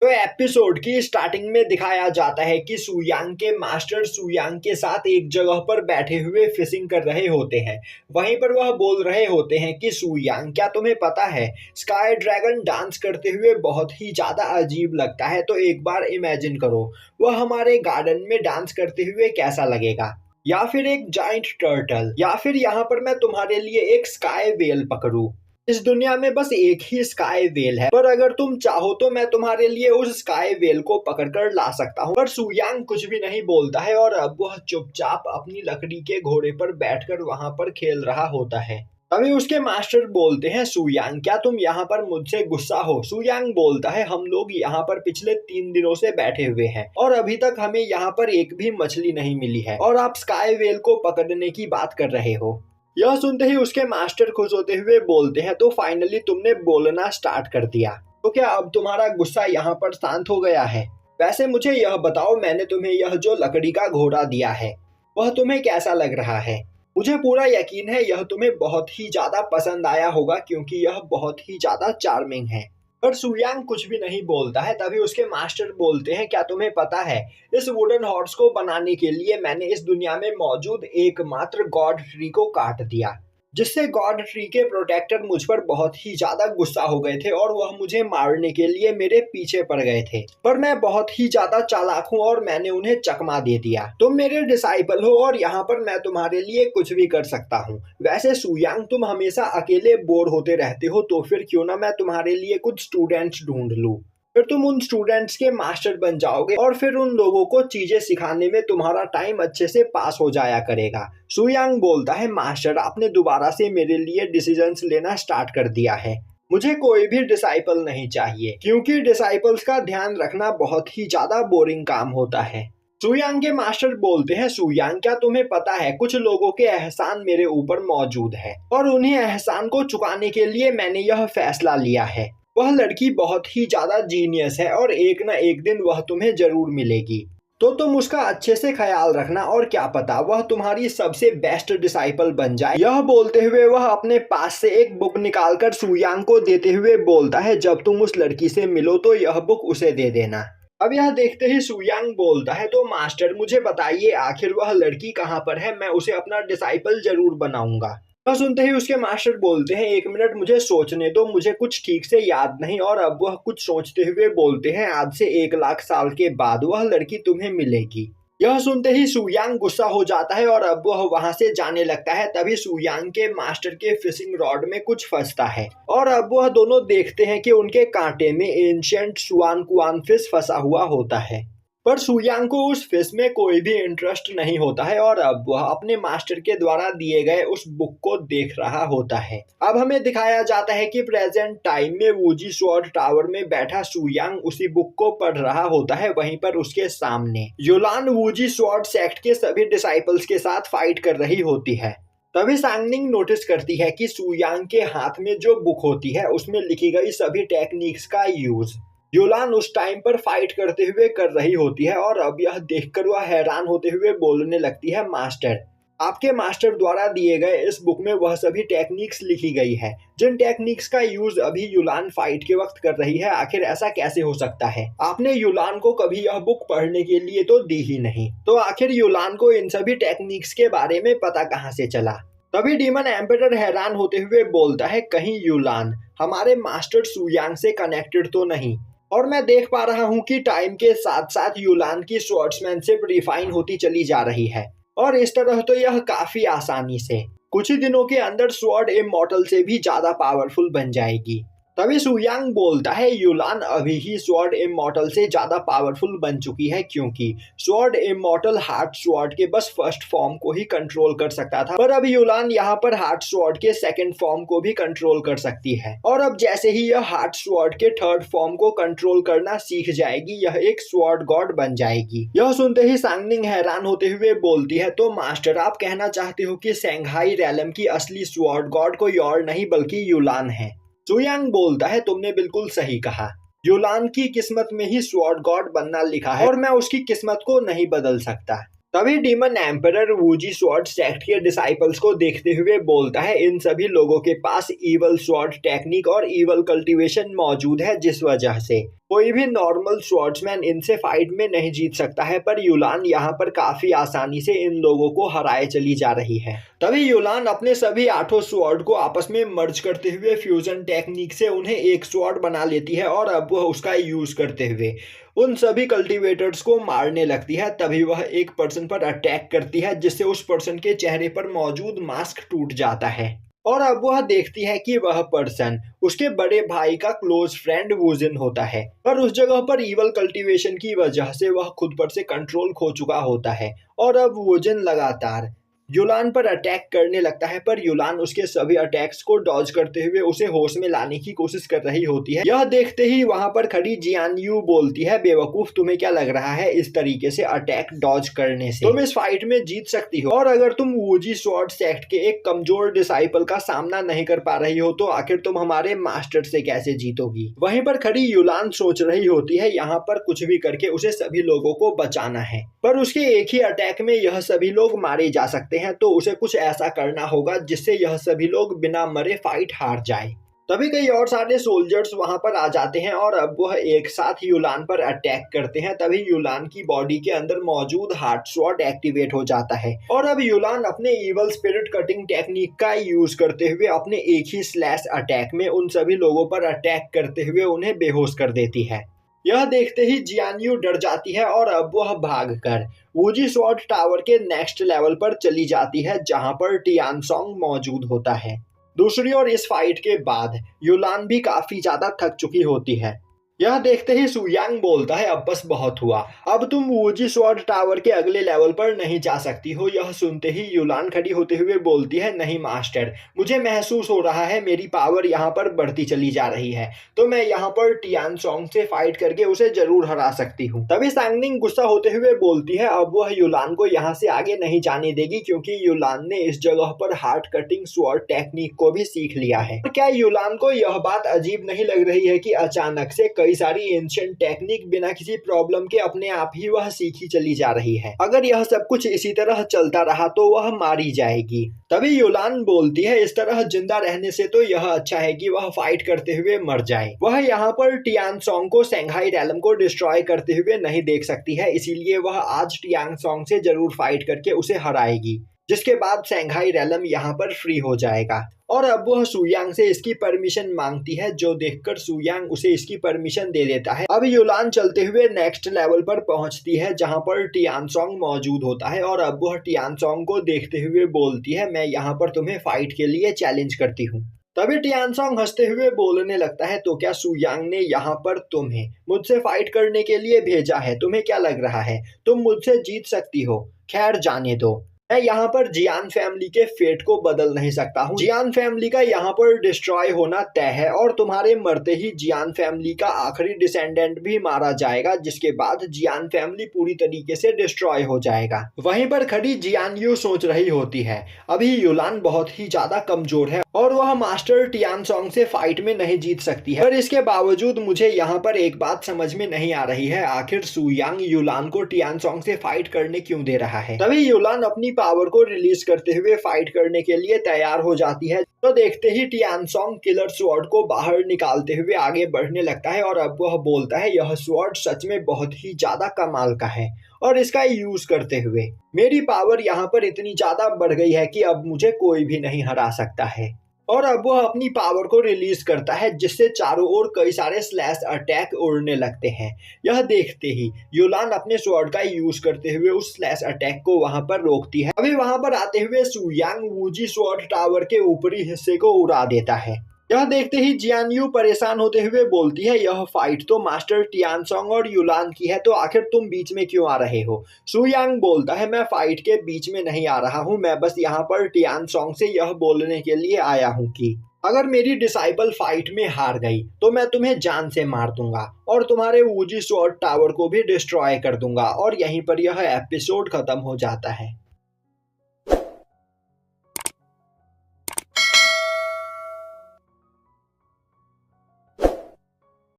तो एपिसोड की स्टार्टिंग में दिखाया जाता है कि सुयांग के मास्टर सुयांग के साथ एक जगह पर बैठे हुए फिशिंग कर रहे होते हैं। वहीं पर वह बोल रहे होते हैं कि सुयांग, क्या तुम्हें पता है स्काई ड्रैगन डांस करते हुए बहुत ही ज्यादा अजीब लगता है, तो एक बार इमेजिन करो वह हमारे गार्डन में डांस करते हुए कैसा लगेगा। या फिर एक जाइंट टर्टल, या फिर यहाँ पर मैं तुम्हारे लिए एक स्काई वेल पकड़ूं। इस दुनिया में बस एक ही स्काई वेल है, पर अगर तुम चाहो तो मैं तुम्हारे लिए उस स्काई वेल को पकड़कर ला सकता हूँ। पर सुयांग कुछ भी नहीं बोलता है और अब वह चुपचाप अपनी लकड़ी के घोड़े पर बैठकर वहां पर खेल रहा होता है। तभी उसके मास्टर बोलते हैं, सुयांग, क्या तुम यहाँ पर मुझसे गुस्सा हो? सुयांग बोलता है, हम लोग यहाँ पर पिछले 3 दिनों से बैठे हुए हैं और अभी तक हमें यहाँ पर एक भी मछली नहीं मिली है, और आप स्काई वेल को पकड़ने की बात कर रहे हो। यह सुनते ही उसके मास्टर खुश होते हुए बोलते हैं, तो फाइनली तुमने बोलना स्टार्ट कर दिया, तो क्या अब तुम्हारा गुस्सा यहाँ पर शांत हो गया है? वैसे मुझे यह बताओ, मैंने तुम्हें यह जो लकड़ी का घोड़ा दिया है वह तुम्हें कैसा लग रहा है? मुझे पूरा यकीन है यह तुम्हें बहुत ही ज्यादा पसंद आया होगा, क्योंकि यह बहुत ही ज्यादा चार्मिंग है। पर सुयांग कुछ भी नहीं बोलता है। तभी उसके मास्टर बोलते हैं, क्या तुम्हें पता है इस वुडन हॉर्स को बनाने के लिए मैंने इस दुनिया में मौजूद एकमात्र गॉड ट्री को काट दिया, जिससे गॉड ट्री के प्रोटेक्टर मुझ पर बहुत ही ज्यादा गुस्सा हो गए थे और वह मुझे मारने के लिए मेरे पीछे पड़ गए थे। पर मैं बहुत ही ज्यादा चालाक हूँ और मैंने उन्हें चकमा दे दिया। तुम मेरे डिसाइपल हो और यहाँ पर मैं तुम्हारे लिए कुछ भी कर सकता हूँ। वैसे सुयांग, तुम हमेशा अकेले बोर होते रहते हो, तो फिर क्यों ना मैं तुम्हारे लिए कुछ स्टूडेंट्स ढूंढ लूँ। फिर तुम उन स्टूडेंट्स के मास्टर बन जाओगे और फिर उन लोगों को चीजें सिखाने में तुम्हारा टाइम अच्छे से पास हो जाया करेगा। सुयांग बोलता है, मास्टर, आपने दोबारा से मेरे लिए डिसीजंस लेना स्टार्ट कर दिया है। मुझे कोई भी डिसाइपल नहीं चाहिए, क्योंकि डिसाइपल्स का ध्यान रखना बहुत ही ज्यादा बोरिंग काम होता है। सुयांग के मास्टर बोलते हैं, सुयांग, क्या तुम्हें पता है कुछ लोगों के एहसान मेरे ऊपर मौजूद है और उन्हीं एहसान को चुकाने के लिए मैंने यह फैसला लिया है। वह लड़की बहुत ही ज्यादा जीनियस है और एक न एक दिन वह तुम्हें जरूर मिलेगी, तो तुम उसका अच्छे से ख्याल रखना और क्या पता वह तुम्हारी सबसे बेस्ट डिसाइपल बन जाए। यह बोलते हुए वह अपने पास से एक बुक निकालकर सुयांग को देते हुए बोलता है, जब तुम उस लड़की से मिलो तो यह बुक उसे दे देना। अब यह देखते ही सुयांग बोलता है, तो मास्टर, मुझे बताइए आखिर वह लड़की कहाँ पर है, मैं उसे अपना डिसाइपल जरूर बनाऊंगा। वह सुनते ही उसके मास्टर बोलते हैं, 1 मिनट मुझे सोचने दो, मुझे कुछ ठीक से याद नहीं। और अब वह कुछ सोचते हुए बोलते हैं, आज से 1 लाख साल के बाद वह लड़की तुम्हें मिलेगी। यह सुनते ही सुयांग गुस्सा हो जाता है और अब वह वहां से जाने लगता है। तभी सुयांग के मास्टर के फिशिंग रॉड में कुछ फंसता है और अब वह दोनों देखते हैं कि उनके कांटे में एंशिएंट सुआन कुआन फिश फंसा हुआ होता है। पर सुयांग को उस फिश में कोई भी इंटरेस्ट नहीं होता है और अब वह अपने मास्टर के द्वारा दिए गए उस बुक को देख रहा होता है। अब हमें दिखाया जाता है कि प्रेजेंट टाइम में वूजी स्वॉर्ड टावर में बैठा सुयांग उसी बुक को पढ़ रहा होता है। वहीं पर उसके सामने योलान वूजी स्वॉर्ड सेक्ट के सभी डिसाइपल्स के साथ फाइट कर रही होती है। तभी सांगनिंग नोटिस करती है कि सुयांग के हाथ में जो बुक होती है उसमें लिखी गई सभी टेक्निक्स का यूज योलान उस टाइम पर फाइट करते हुए कर रही होती है। और अब यह देखकर वह हैरान होते हुए बोलने लगती है, मास्टर, आपके मास्टर द्वारा दिए गए इस बुक में वह सभी टेक्निक्स लिखी गई है जिन टेक्निक्स का यूज अभी युलान फाइट के वक्त कर रही है। आखिर ऐसा कैसे हो सकता है? आपने युलान को कभी यह बुक पढ़ने के लिए तो दी ही नहीं, तो आखिर युलान को इन सभी टेक्निक्स के बारे में पता कहाँ से चला? तभी डीमन एम्परर हैरान होते हुए बोलता है, कहीं युलान हमारे मास्टर सुयांग से कनेक्टेड तो नहीं? और मैं देख पा रहा हूँ कि टाइम के साथ साथ युलान की स्वॉर्ड्समैनशिप रिफाइन होती चली जा रही है और इस तरह तो यह काफी आसानी से कुछ ही दिनों के अंदर स्वॉर्ड इमॉर्टल से भी ज्यादा पावरफुल बन जाएगी। तभी सुयांग बोलता है, युलान अभी ही स्वॉर्ड इमॉर्टल से ज्यादा पावरफुल बन चुकी है, क्योंकि स्वॉर्ड इमॉर्टल हार्ट स्वॉर्ड के बस फर्स्ट फॉर्म को ही कंट्रोल कर सकता था, पर अब युलान यहाँ पर हार्ट स्वॉर्ड के सेकंड फॉर्म को भी कंट्रोल कर सकती है। और अब जैसे ही यह हार्ट स्वॉर्ड के थर्ड फॉर्म को कंट्रोल करना सीख जाएगी, यह एक स्वॉर्ड गॉड बन जाएगी। यह सुनते ही सांगनिंग हैरान होते हुए बोलती है, तो मास्टर, आप कहना चाहते हो कि शंघाई रैलम की असली स्वॉर्ड गॉड कोई और नहीं बल्कि युलान है? सुयांग बोलता है, तुमने बिल्कुल सही कहा, युलान की किस्मत में ही स्वॉर्ड गॉड बनना लिखा है और मैं उसकी किस्मत को नहीं बदल सकता। तभी demon emperor Woozi sword sect के डिसाइपल्स को देखते हुए बोलता है, इन सभी लोगों के पास ईवल स्वॉर्ड टेक्निक और ईवल कल्टीवेशन मौजूद है, जिस वजह से कोई भी नॉर्मल स्वॉर्ड्समैन इनसे फाइट में नहीं जीत सकता है, पर युलान यहाँ पर काफी आसानी से इन लोगों को हराए चली जा रही है। तभी युलान अपने सभी 8 स्वॉर्ड को आपस में मर्ज करते हुए फ्यूजन टेक्निक से उन्हें एक स्वॉर्ड बना लेती है और अब वह उसका यूज करते हुए उन सभी कल्टीवेटर्स को मारने लगती है। तभी वह एक पर्सन पर अटैक करती है, जिससे उस पर्सन के चेहरे पर मौजूद मास्क टूट जाता है और अब वह देखती है कि वह पर्सन उसके बड़े भाई का क्लोज फ्रेंड वुजिन होता है। पर उस जगह पर इवल कल्टीवेशन की वजह से वह खुद पर से कंट्रोल खो चुका होता है और अब वुजिन लगातार युलान पर अटैक करने लगता है, पर युलान उसके सभी अटैक्स को डॉज करते हुए उसे होश में लाने की कोशिश कर रही होती है। यह देखते ही वहां पर खड़ी जियान यू बोलती है, बेवकूफ, तुम्हें क्या लग रहा है इस तरीके से अटैक डॉज करने से तुम इस फाइट में जीत सकती हो? और अगर तुम वूजी स्वॉर्ड सेक्ट के एक कमजोर डिसाइपल का सामना नहीं कर पा रही हो तो आखिर तुम हमारे मास्टर से कैसे जीतोगी? वहीं पर खड़ी युलान सोच रही होती है यहाँ पर कुछ भी करके उसे सभी लोगों को बचाना है, पर उसके एक ही अटैक में यह सभी लोग मारे जा सकते हैं, तो उसे कुछ ऐसा करना होगा जिससे यह सभी लोग बिना मरे फाइट हार जाए। तभी कई और सारे सोल्जर्स वहां पर आ जाते हैं और अब वह एक साथ युलान पर अटैक करते हैं। तभी युलान की बॉडी के अंदर मौजूद हार्ट स्वॉर्ड एक्टिवेट हो जाता है और अब युलान अपने इवल स्पिरिट कटिंग टेक्निक का यूज करते हुए अपने एक ही स्लैश अटैक में उन सभी लोगों पर अटैक करते हुए उन्हें बेहोश कर देती है। यह देखते ही जियान्यू डर जाती है और अब वह भागकर वूजी स्वॉर्ड टावर के नेक्स्ट लेवल पर चली जाती है, जहां पर टियानसोंग मौजूद होता है। दूसरी ओर इस फाइट के बाद युलान भी काफी ज्यादा थक चुकी होती है। यह देखते ही सुयांग बोलता है, अब बस बहुत हुआ, अब तुम वूजी स्वॉर्ड टावर के अगले लेवल पर नहीं जा सकती हो। यह सुनते ही युलान खड़ी होते हुए बोलती है, नहीं मास्टर, मुझे महसूस हो रहा है मेरी पावर यहाँ पर बढ़ती चली जा रही है, तो मैं यहाँ पर टियानसोंग से फाइट करके उसे जरूर हरा सकती हूँ। तभी सांगनिंग गुस्सा होते हुए बोलती है, अब वह युलान को यहाँ से आगे नहीं जाने देगी, क्योंकि युलान ने इस जगह पर हार्ट कटिंग स्वॉर्ड टेक्निक को भी सीख लिया है। क्या युलान को यह बात अजीब नहीं लग रही है कि अचानक से कई सारी एंशिएंट टेक्निक बिना किसी प्रॉब्लम के अपने आप ही वह सीखी चली जा रही है? अगर यह सब कुछ इसी तरह चलता रहा तो वह मारी जाएगी। तभी युलान बोलती है, इस तरह जिंदा रहने से तो यह अच्छा है कि वह फाइट करते हुए मर जाए। वह यहाँ पर टियानसोंग को शंघाई रैलम को डिस्ट्रॉय करते हुए नहीं देख सकती है, इसीलिए वह आज टियानसोंग से जरूर फाइट करके उसे हराएगी, जिसके बाद शंघाई रैलम यहाँ पर फ्री हो जाएगा। और अब वह सुयांग से इसकी परमिशन मांगती है, जो देखकर सुयांग उसे इसकी परमिशन दे देता है। अब युलान चलते हुए नेक्स्ट लेवल पर पहुंचती है, जहां पर टियानसोंग मौजूद होता है और अब वह टियानसोंग को देखते हुए बोलती है, मैं यहाँ पर तुम्हें फाइट के लिए चैलेंज करती हूँ। तभी टियानसोंग हंसते हुए बोलने लगता है, तो क्या सुयांग ने यहाँ पर तुम्हें मुझसे फाइट करने के लिए भेजा है? तुम्हें क्या लग रहा है तुम मुझसे जीत सकती हो? खैर जाने दो, मैं यहाँ पर जियान फैमिली के फेट को बदल नहीं सकता हूँ। जियान फैमिली का यहाँ पर डिस्ट्रॉय होना तय है और तुम्हारे मरते ही जियान फैमिली का आखिरी डिसेंडेंट भी मारा जाएगा, जिसके बाद जियान फैमिली पूरी तरीके से डिस्ट्रॉय हो जाएगा। वहीं पर खड़ी जियान यू सोच रही होती है, अभी युलान बहुत ही ज्यादा कमजोर है और वह मास्टर टियानसोंग से फाइट में नहीं जीत सकती है, पर इसके बावजूद मुझे यहाँ पर एक बात समझ में नहीं आ रही है, आखिर सुयांग युलान को टियानसोंग से फाइट करने क्यों दे रहा है? तभी युलान अपनी पावर को रिलीज करते हुए फाइट करने के लिए तैयार हो जाती है, तो देखते ही टियानसोंग किलर स्वॉर्ड को बाहर निकालते हुए आगे बढ़ने लगता है और अब वह बोलता है, यह स्वॉर्ड सच में बहुत ही ज्यादा कमाल का है और इसका यूज करते हुए मेरी पावर यहाँ पर इतनी ज्यादा बढ़ गई है कि अब मुझे कोई भी नहीं हरा सकता है। और अब वह अपनी पावर को रिलीज करता है, जिससे चारों ओर कई सारे स्लैश अटैक उड़ने लगते हैं। यह देखते ही युलान अपने स्वॉर्ड का यूज करते हुए उस स्लैश अटैक को वहां पर रोकती है। अभी वहां पर आते हुए सुयांग वूजी स्वॉर्ड टावर के ऊपरी हिस्से को उड़ा देता है। यह देखते ही जियान्यू परेशान होते हुए बोलती है, यह फाइट तो मास्टर टियानसोंग और युलान की है, तो आखिर तुम बीच में क्यों आ रहे हो? सुयांग बोलता है, मैं फाइट के बीच में नहीं आ रहा हूँ, मैं बस यहाँ पर टियानसोंग से यह बोलने के लिए आया हूँ कि अगर मेरी डिसाइपल फाइट में हार गई तो मैं तुम्हें जान से मार दूंगा और तुम्हारे वूजी स्वॉर्ड टावर को भी डिस्ट्रॉय कर दूंगा। और यहीं पर यह एपिसोड खत्म हो जाता है।